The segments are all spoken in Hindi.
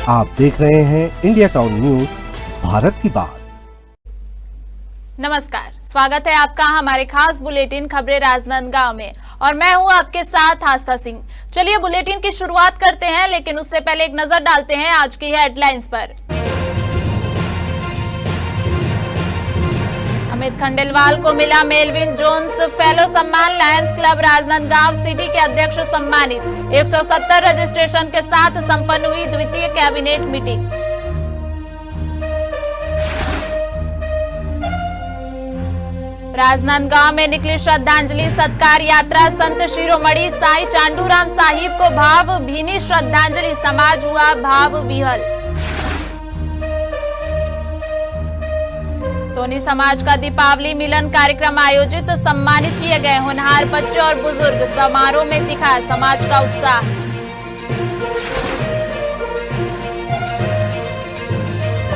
आप देख रहे हैं इंडिया टाउन न्यूज, भारत की बात। नमस्कार, स्वागत है आपका हमारे खास बुलेटिन खबरें राजनांदगांव में और मैं हूं आपके साथ आस्था सिंह। चलिए बुलेटिन की शुरुआत करते हैं, लेकिन उससे पहले एक नजर डालते हैं आज की हेडलाइंस पर। अमित खंडेलवाल को मिला मेलविन जोन्स फेलो सम्मान। लायंस क्लब राजनांदगांव सिटी के अध्यक्ष सम्मानित। 170 रजिस्ट्रेशन के साथ संपन्न हुई द्वितीय कैबिनेट मीटिंग। राजनांदगांव में निकली श्रद्धांजलि सत्कार यात्रा। संत शिरोमणि साईं चांडूराम साहिब को भावभीनी श्रद्धांजलि। समाज हुआ भाव विहल। सोनी समाज का दीपावली मिलन कार्यक्रम आयोजित। सम्मानित किए गए होनहार बच्चे और बुजुर्ग। समारोह में दिखा समाज का उत्साह।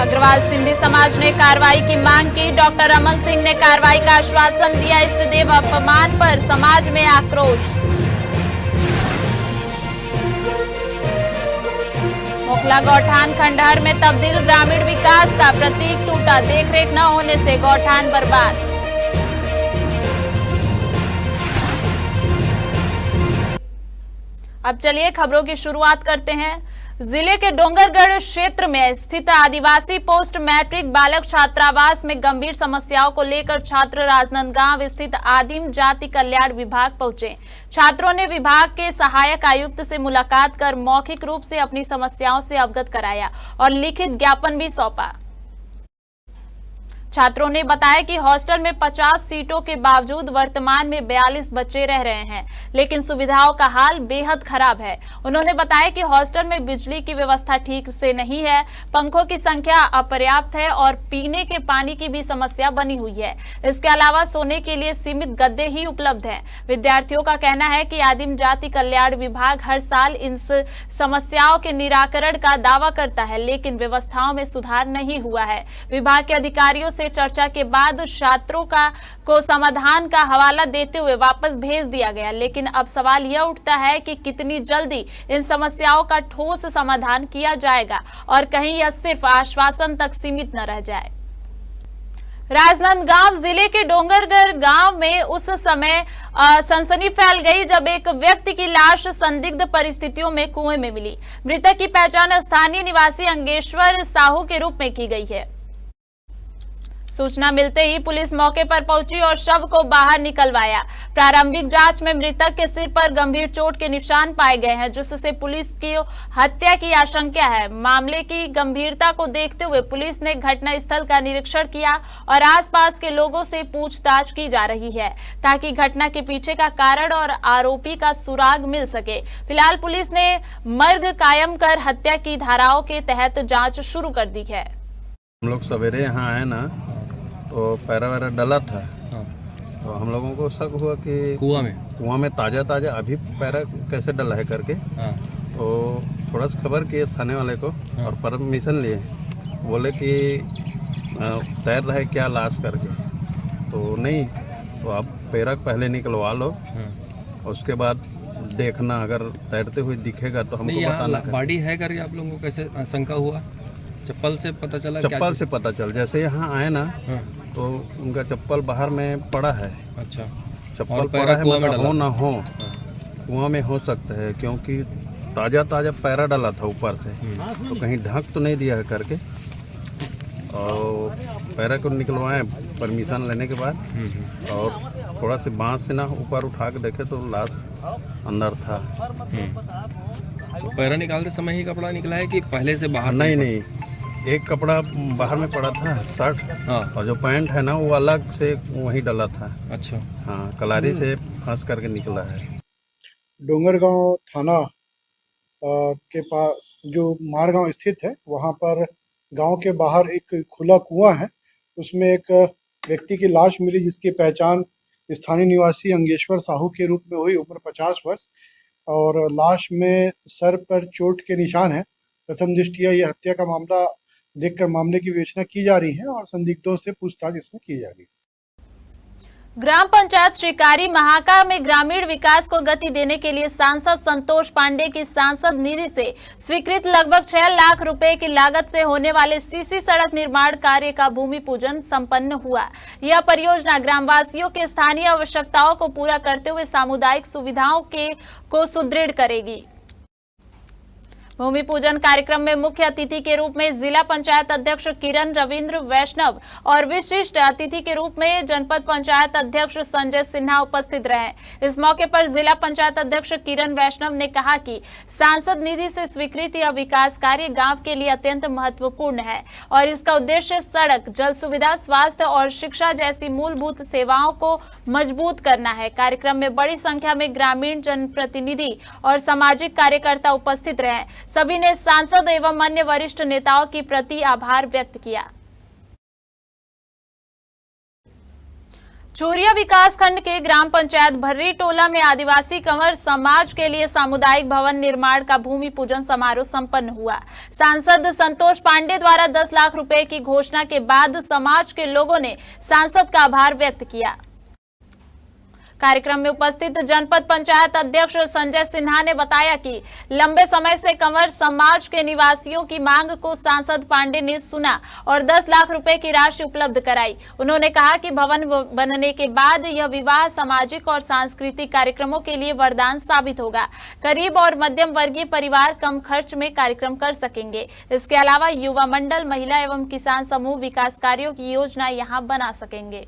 अग्रवाल सिंधी समाज ने कार्रवाई की मांग की। डॉक्टर रमन सिंह ने कार्रवाई का आश्वासन दिया। इष्टदेव अपमान पर समाज में आक्रोश। मोखला गौठान खंडहर में तब्दील। ग्रामीण विकास का प्रतीक टूटा। देखरेख न होने से गौठान बर्बाद। अब चलिए खबरों की शुरुआत करते हैं। जिले के डोंगरगढ़ क्षेत्र में स्थित आदिवासी पोस्ट मैट्रिक बालक छात्रावास में गंभीर समस्याओं को लेकर छात्र राजनांदगांव स्थित आदिम जाति कल्याण विभाग पहुंचे। छात्रों ने विभाग के सहायक आयुक्त से मुलाकात कर मौखिक रूप से अपनी समस्याओं से अवगत कराया और लिखित ज्ञापन भी सौंपा। छात्रों ने बताया कि हॉस्टल में 50 सीटों के बावजूद वर्तमान में 42 बच्चे रह रहे हैं, लेकिन सुविधाओं का हाल बेहद खराब है। उन्होंने बताया कि हॉस्टल में बिजली की व्यवस्था ठीक से नहीं है, पंखों की संख्या अपर्याप्त है और पीने के पानी की भी समस्या बनी हुई है। इसके अलावा सोने के लिए सीमित गद्दे ही उपलब्ध हैं। विद्यार्थियों का कहना है कि आदिम जाति कल्याण विभाग हर साल इन समस्याओं के निराकरण का दावा करता है, लेकिन व्यवस्थाओं में सुधार नहीं हुआ है। विभाग के अधिकारियों से चर्चा के बाद छात्रों को समाधान का हवाला देते हुए वापस भेज दिया गया, लेकिन अब सवाल यह उठता है कि कितनी जल्दी इन समस्याओं का ठोस समाधान किया जाएगा और कहीं यह सिर्फ आश्वासन तक सीमित न रह जाए। राजनांदगांव जिले के डोंगरगढ़ गांव में उस समय सनसनी फैल गई जब एक व्यक्ति की लाश संदिग्ध परिस्थितियों में कुएं में मिली। मृतक की पहचान स्थानीय निवासी अंगेश्वर साहू के रूप में की गई है। सूचना मिलते ही पुलिस मौके पर पहुंची और शव को बाहर निकलवाया। प्रारंभिक जांच में मृतक के सिर पर गंभीर चोट के निशान पाए गए हैं, जिससे पुलिस की हत्या की आशंका है। मामले की गंभीरता को देखते हुए पुलिस ने घटनास्थल का निरीक्षण किया और आसपास के लोगों से पूछताछ की जा रही है, ताकि घटना के पीछे का कारण और आरोपी का सुराग मिल सके। फिलहाल पुलिस ने मर्ग कायम कर हत्या की धाराओं के तहत जाँच शुरू कर दी है। हम लोग सवेरे यहाँ आए ना, तो पैरा वैरा डला था। तो हम लोगों को शक हुआ कि कुआं में ताज़ा अभी पैरा कैसे डला है करके। तो थोड़ा सा खबर किए थाने वाले को और परमिशन लिए। बोले कि तैर रहा है क्या लाश करके। तो नहीं, तो आप पैरा पहले निकलवा लो, उसके बाद देखना, अगर तैरते हुए दिखेगा तो हमको बताना। बॉडी है करके आप लोगों को कैसे शंका हुआ? चप्पल से पता चला? चप्पल से पता चल, जैसे यहाँ आए ना तो उनका चप्पल बाहर में पड़ा है। अच्छा, चप्पल पड़ा है, मतलब हो ना हो कुआं में हो सकता है, क्योंकि ताज़ा पैरा डाला था ऊपर से, तो कहीं ढक तो नहीं दिया है करके। और पैरा को निकलवाएं परमिशन लेने के बाद, और थोड़ा से बांस से ना ऊपर उठा के देखे तो लाश अंदर था। तो पैरा निकालते समय ही कपड़ा निकला है कि पहले से बाहर? नहीं, एक कपड़ा बाहर में पड़ा था, शर्ट। और जो पैंट है ना वो अलग से वहीं डला था। अच्छा, हाँ, कलारी से फंस करके निकला है। डोंगरगांव थाना के पास जो मारगांव स्थित है, वहाँ पर गांव के बाहर एक खुला कुआं है। उसमें एक व्यक्ति की लाश मिली, जिसकी पहचान स्थानीय निवासी अंगेश्वर साहू के रूप में हुई, उम्र 50 वर्ष। और लाश में सर पर चोट के निशान है। प्रथम दृष्टया यह हत्या का मामला देखकर मामले की विवेचना की जा रही है और संदिग्धों से पूछताछ इसमें की जा रही है। ग्राम पंचायत श्रीकारी महाका में ग्रामीण विकास को गति देने के लिए सांसद संतोष पांडे की सांसद निधि से स्वीकृत लगभग 6 लाख रुपए की लागत से होने वाले सीसी सड़क निर्माण कार्य का भूमि पूजन संपन्न हुआ। यह परियोजना ग्रामवासियों के स्थानीय आवश्यकताओं को पूरा करते हुए सामुदायिक सुविधाओं को सुदृढ़ करेगी। भूमि पूजन कार्यक्रम में मुख्य अतिथि के रूप में जिला पंचायत अध्यक्ष किरण रविंद्र वैष्णव और विशिष्ट अतिथि के रूप में जनपद पंचायत अध्यक्ष संजय सिन्हा उपस्थित रहे। इस मौके पर जिला पंचायत अध्यक्ष किरण वैष्णव ने कहा कि सांसद निधि से स्वीकृत यह विकास कार्य गांव के लिए अत्यंत महत्वपूर्ण है और इसका उद्देश्य सड़क, जल सुविधा, स्वास्थ्य और शिक्षा जैसी मूलभूत सेवाओं को मजबूत करना है। कार्यक्रम में बड़ी संख्या में ग्रामीण जनप्रतिनिधि और सामाजिक कार्यकर्ता उपस्थित रहे। सभी ने सांसद एवं अन्य वरिष्ठ नेताओं के प्रति आभार व्यक्त किया। चोरिया विकास खंड के ग्राम पंचायत भर्री टोला में आदिवासी कंवर समाज के लिए सामुदायिक भवन निर्माण का भूमि पूजन समारोह संपन्न हुआ। सांसद संतोष पांडे द्वारा 10 लाख रुपए की घोषणा के बाद समाज के लोगों ने सांसद का आभार व्यक्त किया। कार्यक्रम में उपस्थित जनपद पंचायत अध्यक्ष संजय सिन्हा ने बताया कि लंबे समय से कंवर समाज के निवासियों की मांग को सांसद पांडे ने सुना और 10 लाख रुपए की राशि उपलब्ध कराई। उन्होंने कहा कि भवन बनने के बाद यह विवाह, सामाजिक और सांस्कृतिक कार्यक्रमों के लिए वरदान साबित होगा। गरीब और मध्यम वर्गीय परिवार कम खर्च में कार्यक्रम कर सकेंगे। इसके अलावा युवा मंडल, महिला एवं किसान समूह विकास कार्यों की योजना यहाँ बना सकेंगे।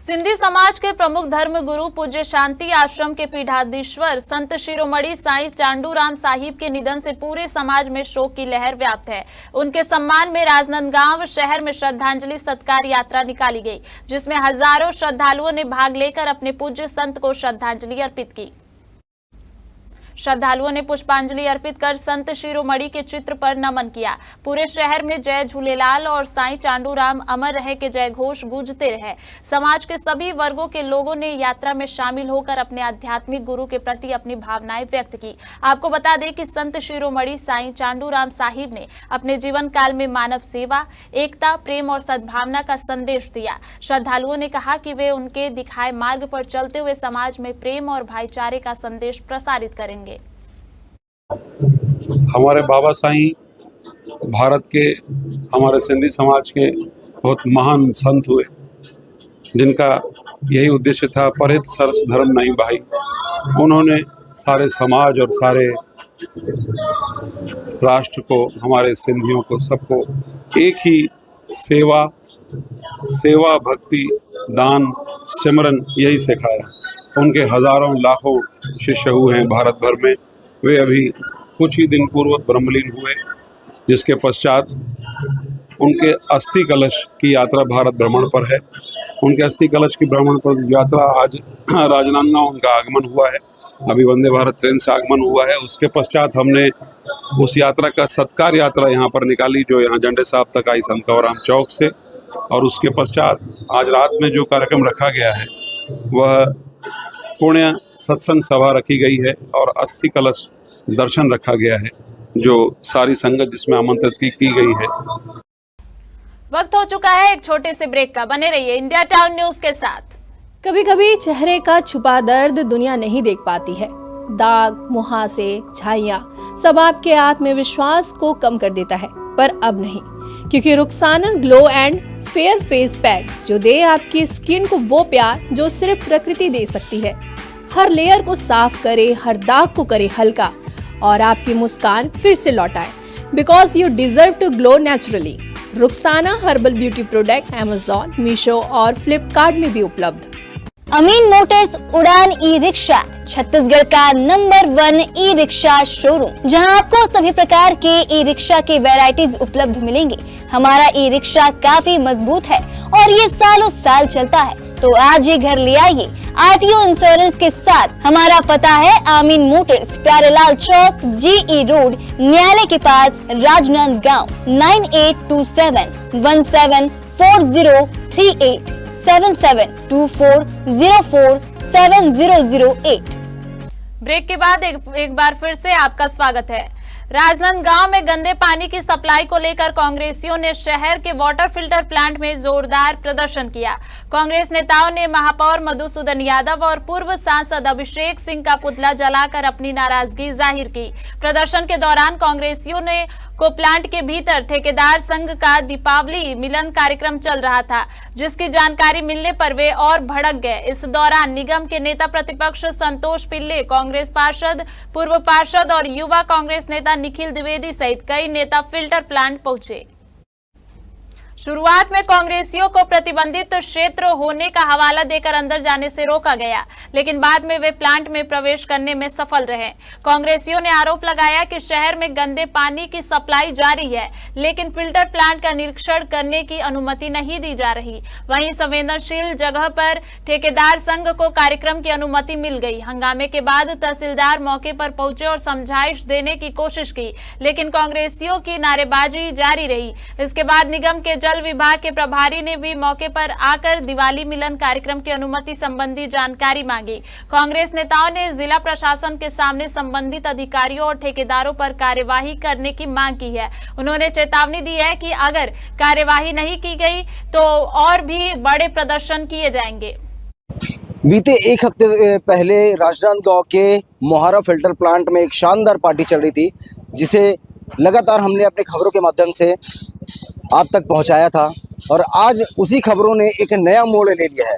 सिंधी समाज के प्रमुख धर्म गुरु पूज्य शांति आश्रम के पीठाधीश्वर संत शिरोमणि साईं चांडूराम साहिब के निधन से पूरे समाज में शोक की लहर व्याप्त है। उनके सम्मान में राजनांदगांव शहर में श्रद्धांजलि सत्कार यात्रा निकाली गई, जिसमें हजारों श्रद्धालुओं ने भाग लेकर अपने पूज्य संत को श्रद्धांजलि अर्पित की। श्रद्धालुओं ने पुष्पांजलि अर्पित कर संत शिरोमणि के चित्र पर नमन किया। पूरे शहर में जय झूलेलाल और साईं चांडूराम अमर रहे के जय घोष गूंजते रहे। समाज के सभी वर्गों के लोगों ने यात्रा में शामिल होकर अपने आध्यात्मिक गुरु के प्रति अपनी भावनाएं व्यक्त की। आपको बता दें कि संत शिरोमणि साईं चांडूराम साहिब ने अपने जीवन काल में मानव सेवा, एकता, प्रेम और सद्भावना का संदेश दिया। श्रद्धालुओं ने कहा कि वे उनके दिखाए मार्ग पर चलते हुए समाज में प्रेम और भाईचारे का संदेश प्रसारित करेंगे। हमारे बाबा साईं भारत के, हमारे सिंधी समाज के बहुत महान संत हुए, जिनका यही उद्देश्य था, परहित सरस धर्म नहीं भाई। उन्होंने सारे समाज और सारे राष्ट्र को, हमारे सिंधियों को, सबको एक ही सेवा, भक्ति, दान, सिमरन यही सिखाया। उनके हजारों लाखों शिष्य हुए हैं भारत भर में। वे अभी कुछ ही दिन पूर्व ब्रह्मलीन हुए, जिसके पश्चात उनके अस्थि कलश की यात्रा भारत भ्रमण पर है। उनके अस्थि कलश की भ्रमण पर यात्रा आज राजनांदगांव उनका आगमन हुआ है। अभी वंदे भारत ट्रेन से आगमन हुआ है। उसके पश्चात हमने उस यात्रा का सत्कार यात्रा यहाँ पर निकाली, जो यहाँ झंडे साहब तक आई संत कंवरराम चौक से। और उसके पश्चात आज रात में जो कार्यक्रम रखा गया है वह पुण्य सत्संग सभा रखी गई है और अस्थि कलश दर्शन रखा गया है, जो सारी संगत जिसमें आमंत्रित की गई है। वक्त हो चुका है एक छोटे से ब्रेक का। बने रहिए इंडिया टाउन न्यूज के साथ। कभी कभी चेहरे का छुपा दर्द दुनिया नहीं देख पाती है। दाग, मुहासे, झाइयाँ सब आपके आत्मविश्वास को कम कर देता है, पर अब नहीं, क्योंकि Rukhsana glow and fair face pack जो दे आपकी स्किन को वो प्यार जो सिर्फ प्रकृति दे सकती है। हर लेयर को साफ करे, हर दाग को करे हल्का और आपकी मुस्कान फिर से लौटाए। Because you deserve to glow naturally. Rukhsana herbal beauty product Amazon, Meesho और फ्लिपकार्ट में भी उपलब्ध। अमीन मोटर्स उड़ान ई रिक्शा छत्तीसगढ़ का नंबर 1 ई रिक्शा शोरूम, जहां आपको सभी प्रकार के ई रिक्शा के वैरायटीज उपलब्ध मिलेंगे। हमारा ई रिक्शा काफी मजबूत है और ये सालों साल चलता है, तो आज ही घर ले आइए आरटीओ इंश्योरेंस के साथ। हमारा पता है अमीन मोटर्स, प्यारेलाल चौक, जीई रोड, न्यायालय के पास, राजनांदगांव। 9827174038 7724047008। ब्रेक के बाद एक बार फिर से आपका स्वागत है। राजनांदगांव में गंदे पानी की सप्लाई को लेकर कांग्रेसियों ने शहर के वाटर फिल्टर प्लांट में जोरदार प्रदर्शन किया। कांग्रेस नेताओं ने महापौर मधुसूदन यादव और पूर्व सांसद अभिषेक सिंह का पुतला जलाकर अपनी नाराजगी जाहिर की। प्रदर्शन के दौरान कांग्रेसियों ने को प्लांट के भीतर ठेकेदार संघ का दीपावली मिलन कार्यक्रम चल रहा था, जिसकी जानकारी मिलने पर वे और भड़क गए। इस दौरान निगम के नेता प्रतिपक्ष संतोष पिल्ले, कांग्रेस पार्षद, पूर्व पार्षद और युवा कांग्रेस नेता निखिल द्विवेदी सहित कई नेता फिल्टर प्लांट पहुंचे। शुरुआत में कांग्रेसियों को प्रतिबंधित क्षेत्र होने का हवाला देकर अंदर जाने से रोका गया, लेकिन बाद में वे प्लांट में प्रवेश करने में सफल रहे। कांग्रेसियों ने आरोप लगाया कि शहर में गंदे पानी की सप्लाई जारी है, लेकिन फिल्टर प्लांट का निरीक्षण करने की अनुमति नहीं दी जा रही। वहीं संवेदनशील जगह पर ठेकेदार संघ को कार्यक्रम की अनुमति मिल गई। हंगामे के बाद तहसीलदार मौके पर पहुंचे और समझाइश देने की कोशिश की, लेकिन कांग्रेसियों की नारेबाजी जारी रही। इसके बाद निगम के जल विभाग के प्रभारी ने भी मौके पर आकर दिवाली मिलन कार्यक्रम की अनुमति संबंधी जानकारी मांगी। कांग्रेस नेताओं ने जिला प्रशासन के सामने संबंधित अधिकारियों और ठेकेदारों पर कार्यवाही करने की मांग की है। उन्होंने चेतावनी दी है कि अगर कार्यवाही नहीं की गई तो और भी बड़े प्रदर्शन किए जाएंगे। बीते एक हफ्ते पहले राजनांदगांव के मोहारा फिल्टर प्लांट में एक शानदार पार्टी चल रही थी, जिसे लगातार हमने अपने खबरों के माध्यम से आप तक पहुंचाया था, और आज उसी खबरों ने एक नया मोड़ ले लिया है।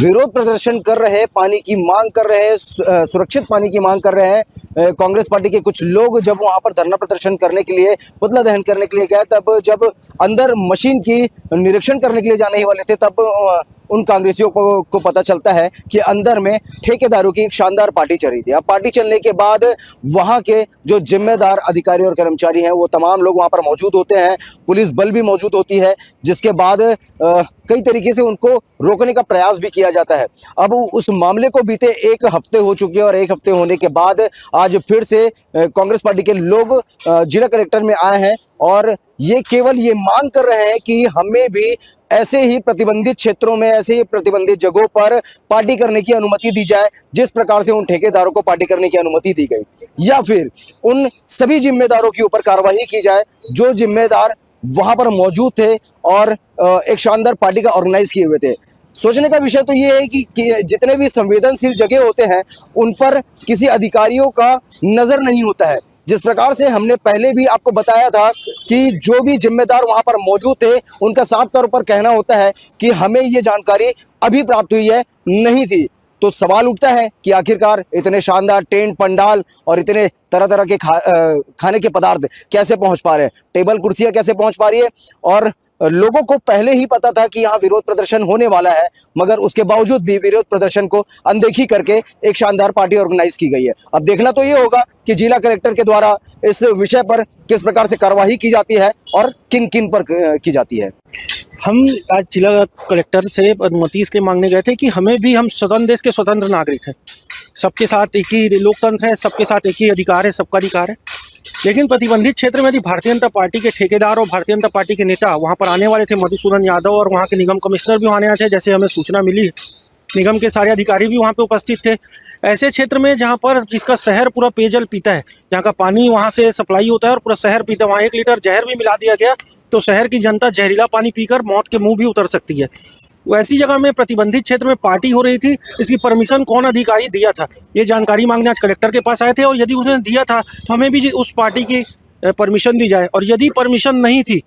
विरोध प्रदर्शन कर रहे, पानी की मांग कर रहे, सुरक्षित पानी की मांग कर रहे हैं कांग्रेस पार्टी के कुछ लोग। जब वहां पर धरना प्रदर्शन करने के लिए, पुतला दहन करने के लिए गए, तब जब अंदर मशीन की निरीक्षण करने के लिए जाने ही वाले थे, तब उन कांग्रेसियों को पता चलता है कि अंदर में ठेकेदारों की एक शानदार पार्टी चल रही थी। अब पार्टी चलने के बाद वहां के जो जिम्मेदार अधिकारी और कर्मचारी हैं, वो तमाम लोग वहां पर मौजूद होते हैं, पुलिस बल भी मौजूद होती है, जिसके बाद कई तरीके से उनको रोकने का प्रयास भी किया जाता है। अब उस मामले को बीते एक हफ्ते हो चुके हैं, और एक हफ्ते होने के बाद आज फिर से कांग्रेस पार्टी के लोग जिला कलेक्टर में आए हैं, और ये केवल ये मांग कर रहे हैं कि हमें भी ऐसे ही प्रतिबंधित क्षेत्रों में, ऐसे ही प्रतिबंधित जगहों पर पार्टी करने की अनुमति दी जाए, जिस प्रकार से उन ठेकेदारों को पार्टी करने की अनुमति दी गई, या फिर उन सभी जिम्मेदारों के ऊपर कार्रवाई की जाए जो जिम्मेदार वहां पर मौजूद थे और एक शानदार पार्टी का ऑर्गेनाइज किए हुए थे। सोचने का विषय तो ये है कि जितने भी संवेदनशील जगह होते हैं, उन पर किसी अधिकारियों का नजर नहीं होता है। जिस प्रकार से हमने पहले भी आपको बताया था कि जो भी जिम्मेदार वहां पर मौजूद थे, उनका साफ तौर पर कहना होता है कि हमें ये जानकारी अभी प्राप्त हुई है, नहीं थी। तो सवाल उठता है कि आखिरकार इतने शानदार टेंट, पंडाल और इतने तरह तरह के खाने के पदार्थ कैसे पहुंच पा रहे हैं, टेबल कुर्सियां कैसे पहुंच पा रही है। और लोगों को पहले ही पता था कि यहाँ विरोध प्रदर्शन होने वाला है, मगर उसके बावजूद भी विरोध प्रदर्शन को अनदेखी करके एक शानदार पार्टी ऑर्गेनाइज की गई है। अब देखना तो ये होगा कि जिला कलेक्टर के द्वारा इस विषय पर किस प्रकार से कार्रवाई की जाती है और किन किन पर की जाती है। हम आज जिला कलेक्टर से अनुमति इसलिए मांगने गए थे कि हमें भी, हम स्वतंत्र देश के स्वतंत्र नागरिक हैं, सबके साथ एक ही लोकतंत्र है, सबके साथ एक ही अधिकार है, सबका अधिकार है। लेकिन प्रतिबंधित क्षेत्र में यदि भारतीय जनता पार्टी के ठेकेदार और भारतीय जनता पार्टी के नेता वहां पर आने वाले थे, मधुसूदन यादव और वहां के निगम कमिश्नर भी आने थे, जैसे हमें सूचना मिली, निगम के सारे अधिकारी भी वहां पे उपस्थित थे। ऐसे क्षेत्र में जहां पर जिसका शहर पूरा पेयजल पीता है, जहां का पानी वहां से सप्लाई होता है और पूरा शहर पीता है, वहां 1 लीटर जहर भी मिला दिया गया तो शहर की जनता जहरीला पानी पीकर मौत के मुंह भी उतर सकती है। वैसी जगह में प्रतिबंधित क्षेत्र में पार्टी हो रही थी, इसकी परमिशन कौन अधिकारी दिया था, ये जानकारी मांगने आज कलेक्टर के पास आए थे। और यदि उसने दिया था तो हमें भी उस पार्टी की परमिशन दी जाए, और यदि परमिशन नहीं थी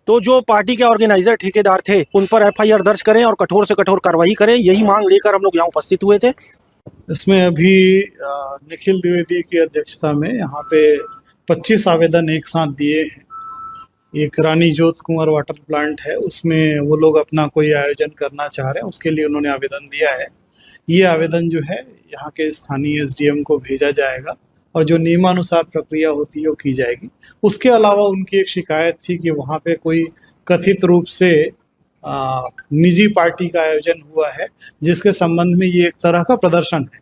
तो जो पार्टी के ऑर्गेनाइजर ठेकेदार थे उन पर FIR दर्ज करें और कठोर से कठोर कार्रवाई करें। यही मांग लेकर हम लोग यहाँ उपस्थित हुए थे। इसमें अभी निखिल द्विवेदी की अध्यक्षता में यहाँ पे 25 आवेदन एक साथ दिए हैं। एक रानी जोत कुंवर वाटर प्लांट है, उसमें वो लोग अपना कोई आयोजन करना चाह रहे हैं, उसके लिए उन्होंने आवेदन दिया है। ये आवेदन जो है यहाँ के स्थानीय SDM को भेजा जाएगा और जो नियमानुसार प्रक्रिया होती है वो की जाएगी। उसके अलावा उनकी एक शिकायत थी कि वहाँ पे कोई कथित रूप से निजी पार्टी का आयोजन हुआ है, जिसके संबंध में ये एक तरह का प्रदर्शन है।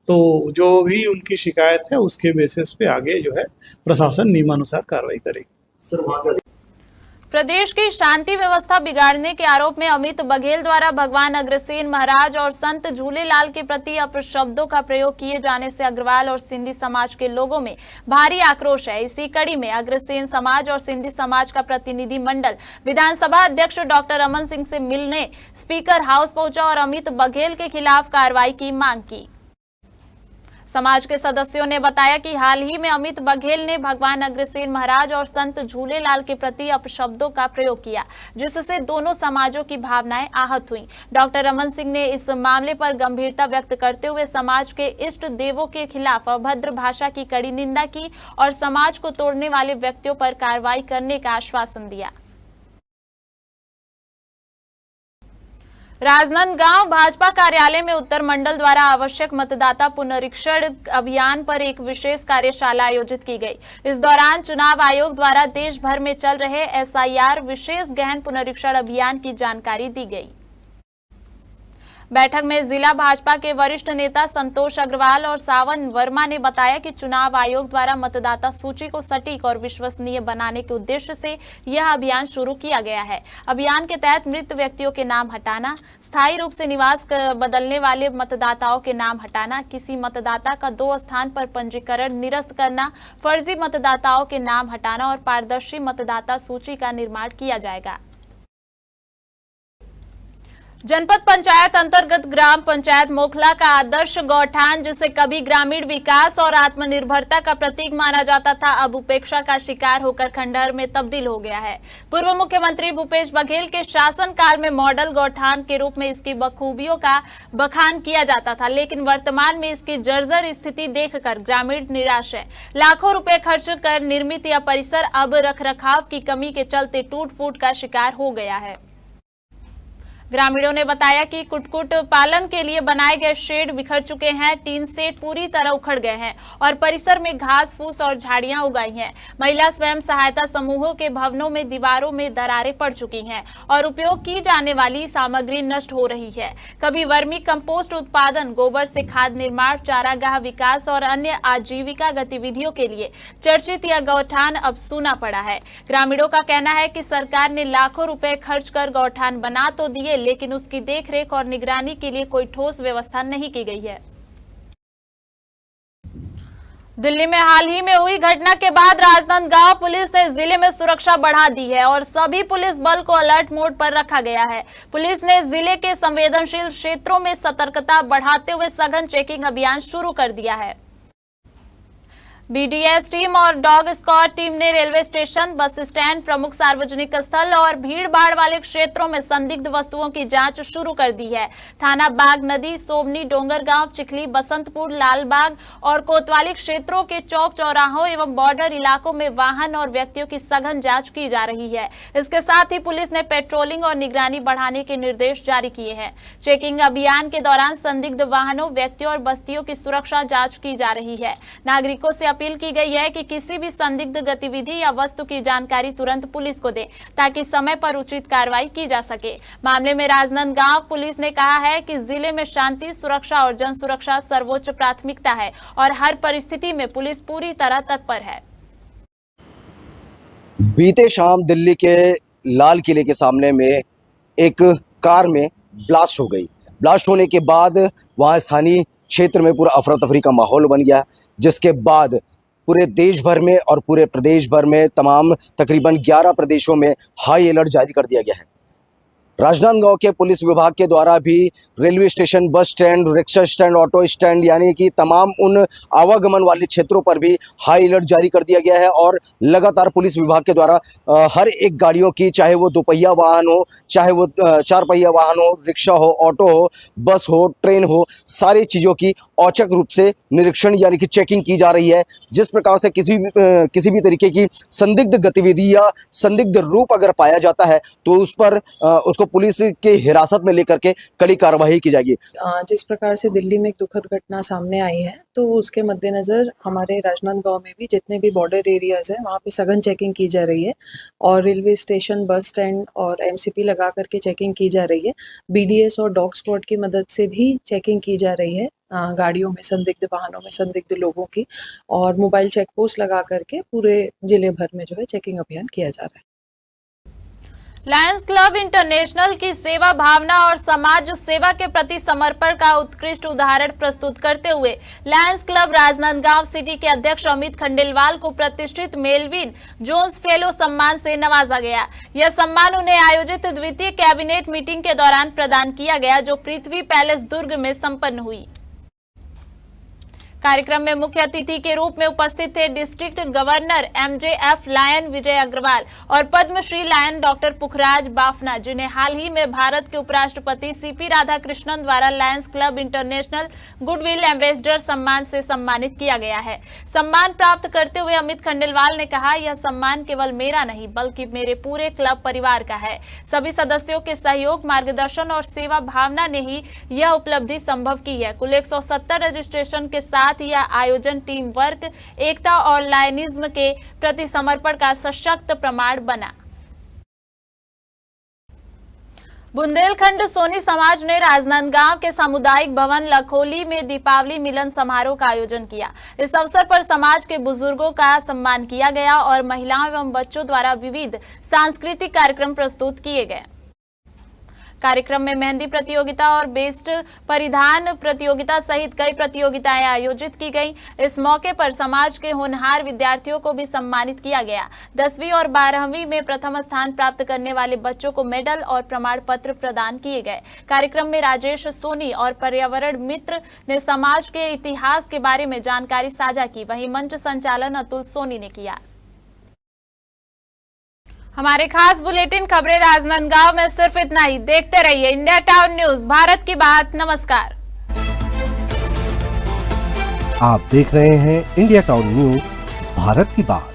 तो जो भी उनकी शिकायत है उसके बेसिस पे आगे जो है प्रशासन नियमानुसार कार्रवाई करेगी। प्रदेश की शांति व्यवस्था बिगाड़ने के आरोप में अमित बघेल द्वारा भगवान अग्रसेन महाराज और संत झूलेलाल के प्रति अपशब्दों का प्रयोग किए जाने से अग्रवाल और सिंधी समाज के लोगों में भारी आक्रोश है। इसी कड़ी में अग्रसेन समाज और सिंधी समाज का प्रतिनिधि मंडल विधानसभा अध्यक्ष डॉक्टर रमन सिंह से मिलने स्पीकर हाउस पहुंचा और अमित बघेल के खिलाफ कार्रवाई की मांग की। समाज के सदस्यों ने बताया कि हाल ही में अमित बघेल ने भगवान अग्रसेन महाराज और संत झूलेलाल के प्रति अपशब्दों का प्रयोग किया, जिससे दोनों समाजों की भावनाएं आहत हुई। डॉक्टर रमन सिंह ने इस मामले पर गंभीरता व्यक्त करते हुए समाज के इष्ट देवों के खिलाफ अभद्र भाषा की कड़ी निंदा की और समाज को तोड़ने वाले व्यक्तियों पर कार्रवाई करने का आश्वासन दिया। राजनांदगांव भाजपा कार्यालय में उत्तर मंडल द्वारा आवश्यक मतदाता पुनरीक्षण अभियान पर एक विशेष कार्यशाला आयोजित की गई। इस दौरान चुनाव आयोग द्वारा देश भर में चल रहे SIR विशेष गहन पुनरीक्षण अभियान की जानकारी दी गई। बैठक में जिला भाजपा के वरिष्ठ नेता संतोष अग्रवाल और सावन वर्मा ने बताया कि चुनाव आयोग द्वारा मतदाता सूची को सटीक और विश्वसनीय बनाने के उद्देश्य से यह अभियान शुरू किया गया है। अभियान के तहत मृत व्यक्तियों के नाम हटाना, स्थायी रूप से निवास बदलने वाले मतदाताओं के नाम हटाना, किसी मतदाता का 2 स्थान पर पंजीकरण निरस्त करना, फर्जी मतदाताओं के नाम हटाना और पारदर्शी मतदाता सूची का निर्माण किया जाएगा। जनपद पंचायत अंतर्गत ग्राम पंचायत मोखला का आदर्श गौठान, जिसे कभी ग्रामीण विकास और आत्मनिर्भरता का प्रतीक माना जाता था, अब उपेक्षा का शिकार होकर खंडहर में तब्दील हो गया है। पूर्व मुख्यमंत्री भूपेश बघेल के शासनकाल में मॉडल गौठान के रूप में इसकी बखूबियों का बखान किया जाता था, लेकिन वर्तमान में इसकी जर्जर स्थिति देखकर ग्रामीण निराश है। लाखों रुपए खर्च कर निर्मित यह परिसर अब रखरखाव की कमी के चलते टूट फूट का शिकार हो गया है। ग्रामीणों ने बताया कि कुक्कुट पालन के लिए बनाए गए शेड बिखर चुके हैं, टीन सेट पूरी तरह उखड़ गए हैं और परिसर में घास फूस और झाड़ियां उगाई हैं। महिला स्वयं सहायता समूहों के भवनों में दीवारों में दरारें पड़ चुकी हैं और उपयोग की जाने वाली सामग्री नष्ट हो रही है। कभी वर्मी कंपोस्ट उत्पादन, गोबर से खाद निर्माण, चारागाह विकास और अन्य आजीविका गतिविधियों के लिए चर्चित यह गौठान अब सूना पड़ा है। ग्रामीणों का कहना है कि सरकार ने लाखों रुपए खर्च कर गौठान बना तो दिए, लेकिन उसकी देखरेख और निगरानी के लिए कोई ठोस व्यवस्था नहीं की गई है। दिल्ली में हाल ही में हुई घटना के बाद राजनांदगांव पुलिस ने जिले में सुरक्षा बढ़ा दी है और सभी पुलिस बल को अलर्ट मोड पर रखा गया है। पुलिस ने जिले के संवेदनशील क्षेत्रों में सतर्कता बढ़ाते हुए सघन चेकिंग अभियान शुरू कर दिया है। BDS टीम और डॉग स्क्वाड टीम ने रेलवे स्टेशन, बस स्टैंड, प्रमुख सार्वजनिक स्थल और भीड़ भाड़ वाले क्षेत्रों में संदिग्ध वस्तुओं की जांच शुरू कर दी है। थाना बाग नदी, सोमनी, डोंगरगांव, चिखली, बसंतपुर, लालबाग और कोतवाली क्षेत्रों के चौक चौराहों एवं बॉर्डर इलाकों में वाहन और व्यक्तियों की सघन जांच की जा रही है। इसके साथ ही पुलिस ने पेट्रोलिंग और निगरानी बढ़ाने के निर्देश जारी किए हैं। चेकिंग अभियान के दौरान संदिग्ध वाहनों, व्यक्तियों और बस्तियों की सुरक्षा जाँच की जा रही है। नागरिकों से अपील की गई है कि किसी भी संदिग्ध गतिविधि या वस्तु की जानकारी तुरंत पुलिस को दें, ताकि समय पर उचित कार्रवाई की जा सके। मामले में राजनांदगांव पुलिस ने कहा है कि जिले में शांति, सुरक्षा और जन सुरक्षा सर्वोच्च प्राथमिकता है और हर परिस्थिति में पुलिस पूरी तरह तत्पर है। बीते शाम दिल्ली के लाल किले के सामने में एक कार में ब्लास्ट हो गई। ब्लास्ट होने के बाद वहां स्थानीय क्षेत्र में पूरा अफरा तफरी का माहौल बन गया, जिसके बाद पूरे देश भर में और पूरे प्रदेश भर में तमाम तकरीबन 11 प्रदेशों में हाई अलर्ट जारी कर दिया गया है। राजनांदगांव के पुलिस विभाग के द्वारा भी railway station, bus stand, rickshaw stand, auto stand यानी कि तमाम उन आवागमन वाले क्षेत्रों पर भी हाई अलर्ट जारी कर दिया गया है और लगातार पुलिस विभाग के द्वारा हर एक गाड़ियों की, चाहे वो 2 पहिया वाहन हो, चाहे वो 4 पहिया वाहन हो, रिक्शा हो, ऑटो हो, बस हो, ट्रेन हो, सारी चीज़ों की औचक रूप से निरीक्षण यानी कि चेकिंग की जा रही है। जिस प्रकार से किसी भी तरीके की संदिग्ध गतिविधि या संदिग्ध रूप अगर पाया जाता है तो उस पर उसको पुलिस के हिरासत में लेकर के कड़ी कार्रवाई की जाएगी। जिस प्रकार से दिल्ली में एक दुखद घटना सामने आई है, तो उसके मद्देनज़र हमारे राजनांदगांव में भी जितने भी बॉर्डर एरियाज़ हैं वहाँ पे सघन चेकिंग की जा रही है और रेलवे स्टेशन, बस स्टैंड और MCP लगा करके चेकिंग की जा रही है। BDS और डॉग स्क्वाड की मदद से भी चेकिंग की जा रही है गाड़ियों में, संदिग्ध वाहनों में संदिग्ध लोगों की, और मोबाइल चेक पोस्ट लगा करके पूरे जिले भर में जो है चेकिंग अभियान किया जा रहा है। लायंस क्लब इंटरनेशनल की सेवा भावना और समाज सेवा के प्रति समर्पण का उत्कृष्ट उदाहरण प्रस्तुत करते हुए लायंस क्लब राजनांदगांव सिटी के अध्यक्ष अमित खंडेलवाल को प्रतिष्ठित मेलविन जोन्स फेलो सम्मान से नवाजा गया। यह सम्मान उन्हें आयोजित द्वितीय कैबिनेट मीटिंग के दौरान प्रदान किया गया, जो पृथ्वी पैलेस दुर्ग में संपन्न हुई। कार्यक्रम में मुख्य अतिथि के रूप में उपस्थित थे डिस्ट्रिक्ट गवर्नर MJF लायन विजय अग्रवाल और पद्मश्री लायन डॉक्टर पुखराज बाफना, जिन्हें हाल ही में भारत के उपराष्ट्रपति CP राधाकृष्णन द्वारा Lions club international goodwill ambassador सम्मान से सम्मानित किया गया है। सम्मान प्राप्त करते हुए अमित खंडेलवाल ने कहा, यह सम्मान केवल मेरा नहीं बल्कि मेरे पूरे क्लब परिवार का है। सभी सदस्यों के सहयोग, मार्गदर्शन और सेवा भावना ने ही यह उपलब्धि संभव की है। कुल 170 रजिस्ट्रेशन के साथ यह आयोजन टीम वर्क, एकता और लायनिज्म के प्रति समर्पण का सशक्त प्रमाण बना। बुंदेलखंड सोनी समाज ने राजनांदगांव के सामुदायिक भवन लखोली में दीपावली मिलन समारोह का आयोजन किया। इस अवसर पर समाज के बुजुर्गों का सम्मान किया गया और महिलाओं एवं बच्चों द्वारा विविध सांस्कृतिक कार्यक्रम प्रस्तुत किए गए। कार्यक्रम में मेहंदी प्रतियोगिता और बेस्ट परिधान प्रतियोगिता सहित कई प्रतियोगिताएं आयोजित की गईं। इस मौके पर समाज के होनहार विद्यार्थियों को भी सम्मानित किया गया। 10वीं और 12वीं में प्रथम स्थान प्राप्त करने वाले बच्चों को मेडल और प्रमाण पत्र प्रदान किए गए। कार्यक्रम में राजेश सोनी और पर्यावरण मित्र ने समाज के इतिहास के बारे में जानकारी साझा की। वहीं मंच संचालन अतुल सोनी ने किया। हमारे खास बुलेटिन खबरें राजनांदगांव में सिर्फ इतना ही। देखते रहिए इंडिया टाउन न्यूज, भारत की बात। नमस्कार। आप देख रहे हैं इंडिया टाउन न्यूज, भारत की बात।